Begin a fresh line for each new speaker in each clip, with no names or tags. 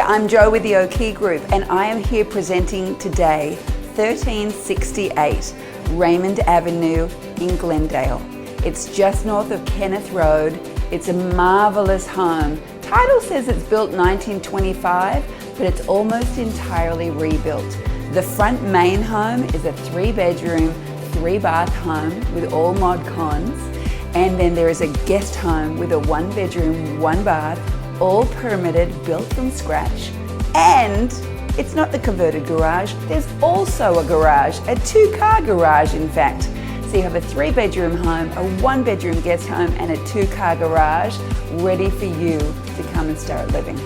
I'm Jo with the O'Key Group, and I am here presenting today 1368 Raymond Avenue in Glendale. It's just north of Kenneth Road. It's a marvelous home. Title says it's built 1925, but it's almost entirely rebuilt. The front main home is a 3-bedroom, 3-bath home with all mod cons, and then there is a guest home with a 1-bedroom, 1-bath, all permitted, built from scratch. And it's not the converted garage, there's also a garage, a 2-car garage in fact. So you have a 3-bedroom home, a 1-bedroom guest home, and a 2-car garage ready for you to come and start living.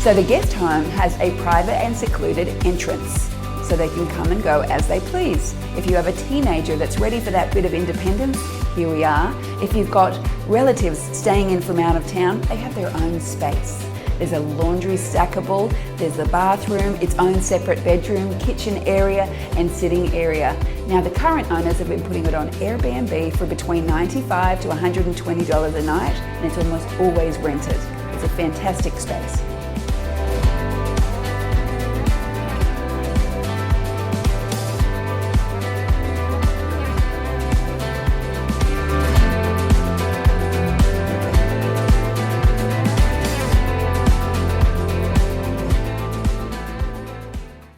So the guest home has a private and secluded entrance, so they can come and go as they please. If you have a teenager that's ready for that bit of independence, here we are. If you've got relatives staying in from out of town, they have their own space. There's a laundry stackable, there's the bathroom, its own separate bedroom, kitchen area, and sitting area. Now the current owners have been putting it on Airbnb for between $95 to $120 a night, and it's almost always rented. It's a fantastic space.